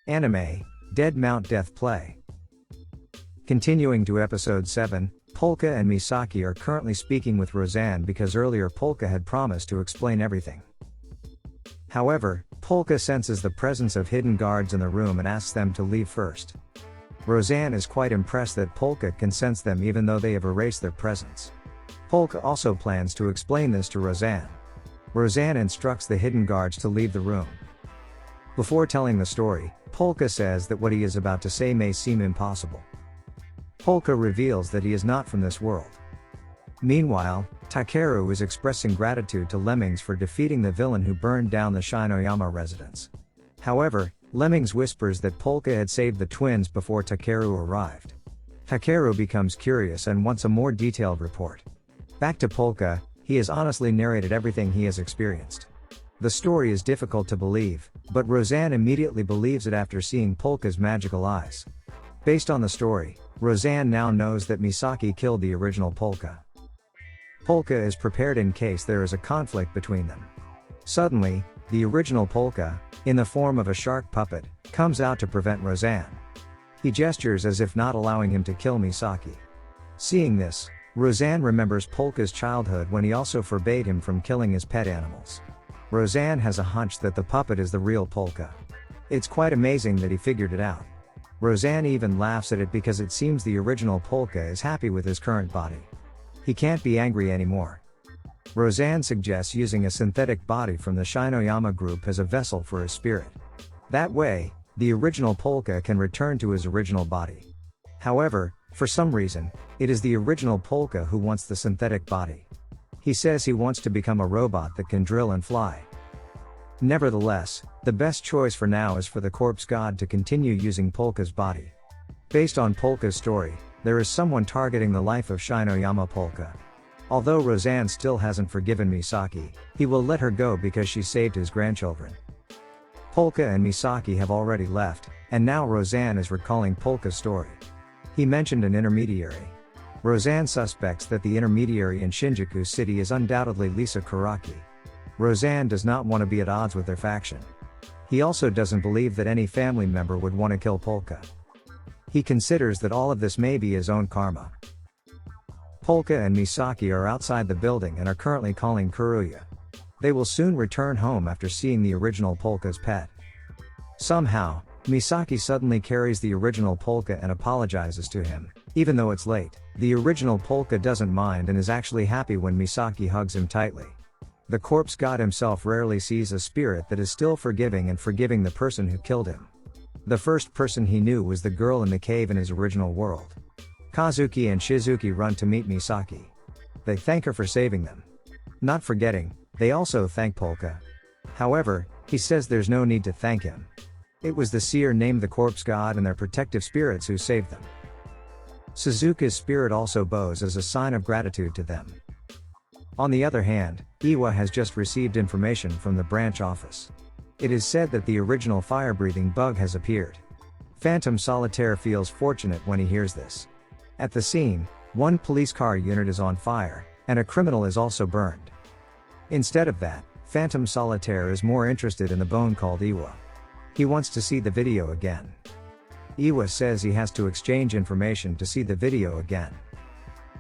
Anime, Dead Mount Death Play. Continuing to episode 7, Polka and Misaki are currently speaking with Roseanne because earlier Polka had promised to explain everything. However, Polka senses the presence of hidden guards in the room and asks them to leave first. Roseanne is quite impressed that Polka can sense them even though they have erased their presence. Polka also plans to explain this to Roseanne. Roseanne instructs the hidden guards to leave the room. Before telling the story, Polka says that what he is about to say may seem impossible. Polka reveals that he is not from this world. Meanwhile, Takeru is expressing gratitude to Lemmings for defeating the villain who burned down the Shinoyama residence. However, Lemmings whispers that Polka had saved the twins before Takeru arrived. Takeru becomes curious and wants a more detailed report. Back to Polka, he has honestly narrated everything he has experienced. The story is difficult to believe, but Roseanne immediately believes it after seeing Polka's magical eyes. Based on the story, Roseanne now knows that Misaki killed the original Polka. Polka is prepared in case there is a conflict between them. Suddenly, the original Polka, in the form of a shark puppet, comes out to prevent Roseanne. He gestures as if not allowing him to kill Misaki. Seeing this, Roseanne remembers Polka's childhood when he also forbade him from killing his pet animals. Roseanne has a hunch that the puppet is the real Polka. It's quite amazing that he figured it out. Roseanne even laughs at it because it seems the original Polka is happy with his current body. He can't be angry anymore. Roseanne suggests using a synthetic body from the Shinoyama group as a vessel for his spirit. That way, the original Polka can return to his original body. However, for some reason, it is the original Polka who wants the synthetic body. He says he wants to become a robot that can drill and fly. Nevertheless, the best choice for now is for the corpse god to continue using Polka's body. Based on Polka's story, there is someone targeting the life of Shinoyama Polka. Although Roseanne still hasn't forgiven Misaki, he will let her go because she saved his grandchildren. Polka and Misaki have already left, and now Roseanne is recalling Polka's story. He mentioned an intermediary. Roseanne suspects that the intermediary in Shinjuku City is undoubtedly Lisa Kuraki. Roseanne does not want to be at odds with their faction. He also doesn't believe that any family member would want to kill Polka. He considers that all of this may be his own karma. Polka and Misaki are outside the building and are currently calling Kuruya. They will soon return home after seeing the original Polka's pet. Somehow, Misaki suddenly carries the original Polka and apologizes to him, even though it's late. The original Polka doesn't mind and is actually happy when Misaki hugs him tightly. The corpse god himself rarely sees a spirit that is still forgiving and forgiving the person who killed him. The first person he knew was the girl in the cave in his original world. Kazuki and Shizuki run to meet Misaki. They thank her for saving them. Not forgetting, they also thank Polka. However, he says there's no need to thank him. It was the seer named the corpse god and their protective spirits who saved them. Suzuka's spirit also bows as a sign of gratitude to them. On the other hand, Iwa has just received information from the branch office. It is said that the original fire-breathing bug has appeared. Phantom Solitaire feels fortunate when he hears this. At the scene, one police car unit is on fire, and a criminal is also burned. Instead of that, Phantom Solitaire is more interested in the bone called Iwa. He wants to see the video again. Iwa says he has to exchange information to see the video again.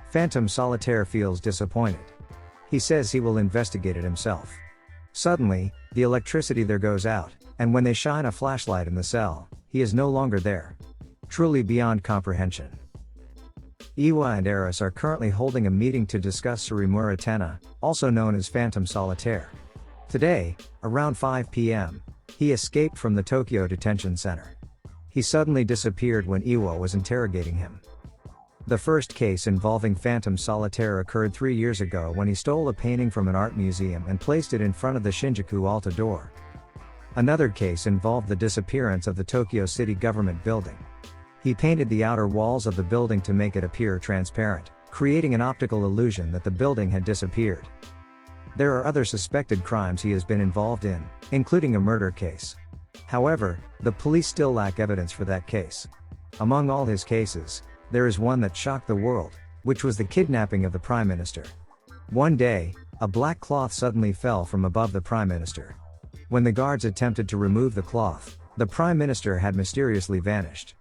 Phantom Solitaire feels disappointed. He says he will investigate it himself. Suddenly, the electricity there goes out, and when they shine a flashlight in the cell, he is no longer there. Truly beyond comprehension. Iwa and Eris are currently holding a meeting to discuss Surimura Tenna, also known as Phantom Solitaire. Today, around 5 p.m., he escaped from the Tokyo Detention Center. He suddenly disappeared when Iwa was interrogating him. The first case involving Phantom Solitaire occurred 3 years ago when he stole a painting from an art museum and placed it in front of the Shinjuku Alta door. Another case involved the disappearance of the Tokyo City government building. He painted the outer walls of the building to make it appear transparent, creating an optical illusion that the building had disappeared. There are other suspected crimes he has been involved in, including a murder case. However, the police still lack evidence for that case. Among all his cases, there is one that shocked the world, which was the kidnapping of the Prime Minister. One day, a black cloth suddenly fell from above the Prime Minister. When the guards attempted to remove the cloth, The Prime Minister had mysteriously vanished.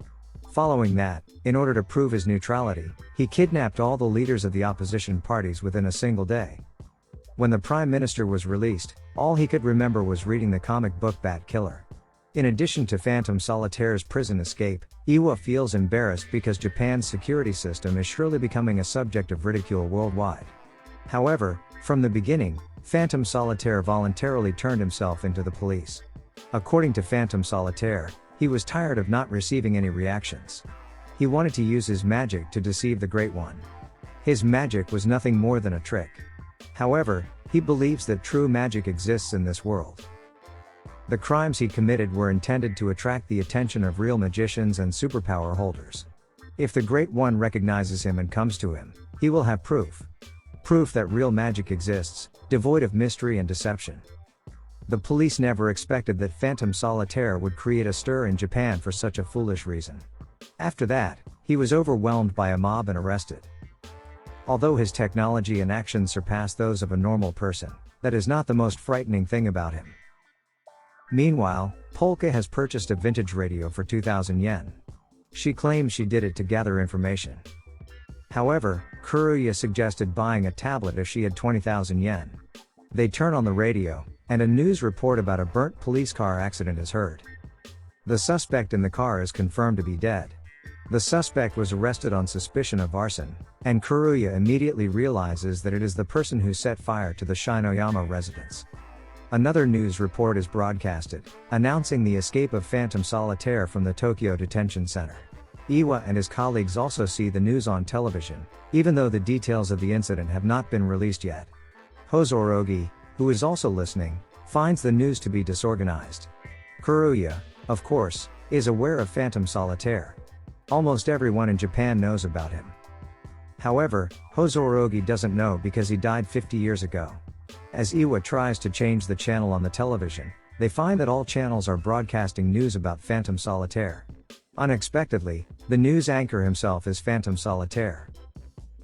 Following that, in order to prove his neutrality, he kidnapped all the leaders of the opposition parties within a single day. When the Prime Minister was released, all he could remember was reading the comic book Bat Killer. In addition to Phantom Solitaire's prison escape, Iwa feels embarrassed because Japan's security system is surely becoming a subject of ridicule worldwide. However, from the beginning, Phantom Solitaire voluntarily turned himself into the police. According to Phantom Solitaire, he was tired of not receiving any reactions. He wanted to use his magic to deceive the Great One. His magic was nothing more than a trick. However, he believes that true magic exists in this world. The crimes he committed were intended to attract the attention of real magicians and superpower holders. If the Great One recognizes him and comes to him, he will have proof. Proof that real magic exists, devoid of mystery and deception. The police never expected that Phantom Solitaire would create a stir in Japan for such a foolish reason. After that, he was overwhelmed by a mob and arrested. Although his technology and actions surpass those of a normal person, that is not the most frightening thing about him. Meanwhile, Polka has purchased a vintage radio for 2,000 yen. She claims she did it to gather information. However, Kuruya suggested buying a tablet if she had 20,000 yen. They turn on the radio, and a news report about a burnt police car accident is heard. The suspect in the car is confirmed to be dead. The suspect was arrested on suspicion of arson, and Kuruya immediately realizes that it is the person who set fire to the Shinoyama residence. Another news report is broadcasted, announcing the escape of Phantom Solitaire from the Tokyo Detention Center. Iwa and his colleagues also see the news on television, even though the details of the incident have not been released yet. Hozorogi, who is also listening, finds the news to be disorganized. Kuruya, of course, is aware of Phantom Solitaire. Almost everyone in Japan knows about him. However, Hozorogi doesn't know because he died 50 years ago. As Iwa tries to change the channel on the television, they find that all channels are broadcasting news about Phantom Solitaire. Unexpectedly, the news anchor himself is Phantom Solitaire.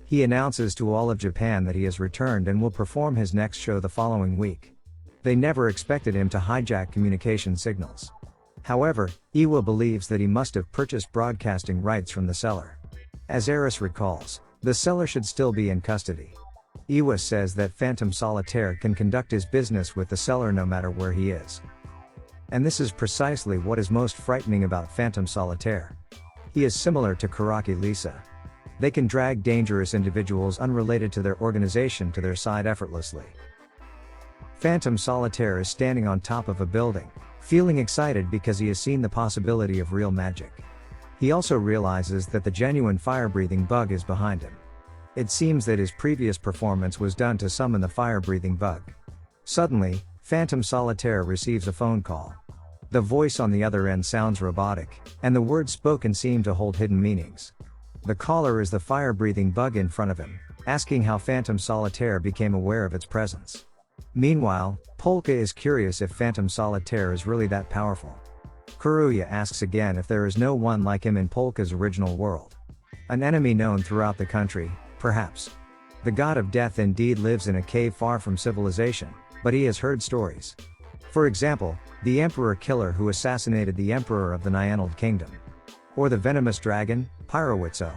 He announces to all of Japan that he has returned and will perform his next show the following week. They never expected him to hijack communication signals. However, Iwa believes that he must have purchased broadcasting rights from the seller. As Eris recalls, the seller should still be in custody. Iwa says that Phantom Solitaire can conduct his business with the seller no matter where he is. And this is precisely what is most frightening about Phantom Solitaire. He is similar to Karaki Lisa. They can drag dangerous individuals unrelated to their organization to their side effortlessly. Phantom Solitaire is standing on top of a building, feeling excited because he has seen the possibility of real magic. He also realizes that the genuine fire-breathing bug is behind him. It seems that his previous performance was done to summon the fire-breathing bug. Suddenly, Phantom Solitaire receives a phone call. The voice on the other end sounds robotic, and the words spoken seem to hold hidden meanings. The caller is the fire-breathing bug in front of him, asking how Phantom Solitaire became aware of its presence. Meanwhile, Polka is curious if Phantom Solitaire is really that powerful. Kuruya asks again if there is no one like him in Polka's original world. An enemy known throughout the country, perhaps. The god of death indeed lives in a cave far from civilization, but he has heard stories. For example, the emperor killer who assassinated the emperor of the Nyanald kingdom. Or the venomous dragon, Pyrowitzo.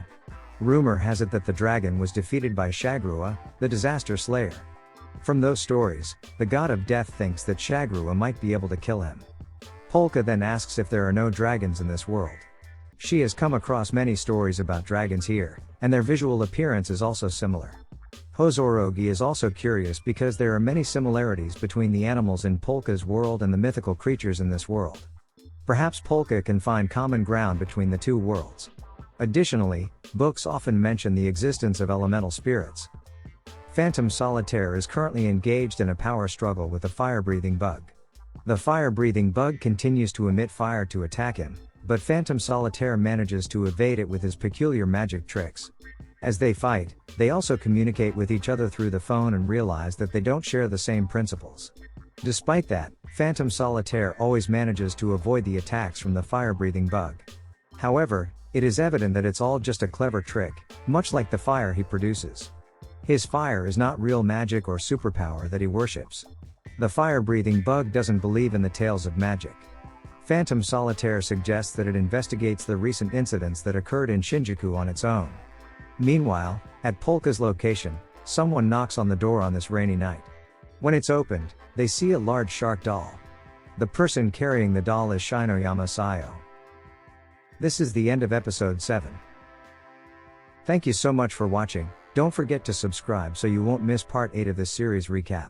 Rumor has it that the dragon was defeated by Shagrua, the disaster slayer. From those stories, the god of death thinks that Shagrua might be able to kill him. Polka then asks if there are no dragons in this world. She has come across many stories about dragons here, and their visual appearance is also similar. Hozorogi is also curious because there are many similarities between the animals in Polka's world and the mythical creatures in this world. Perhaps Polka can find common ground between the two worlds. Additionally, books often mention the existence of elemental spirits. Phantom Solitaire is currently engaged in a power struggle with the fire-breathing bug. The fire-breathing bug continues to emit fire to attack him, but Phantom Solitaire manages to evade it with his peculiar magic tricks. As they fight, they also communicate with each other through the phone and realize that they don't share the same principles. Despite that, Phantom Solitaire always manages to avoid the attacks from the fire-breathing bug. However, it is evident that it's all just a clever trick, much like the fire he produces. His fire is not real magic or superpower that he worships. The fire-breathing bug doesn't believe in the tales of magic. Phantom Solitaire suggests that it investigates the recent incidents that occurred in Shinjuku on its own. Meanwhile, at Polka's location, someone knocks on the door on this rainy night. When it's opened, they see a large shark doll. The person carrying the doll is Shinoyama Sayo. This is the end of episode 7. Thank you so much for watching. Don't forget to subscribe so you won't miss part 8 of this series recap.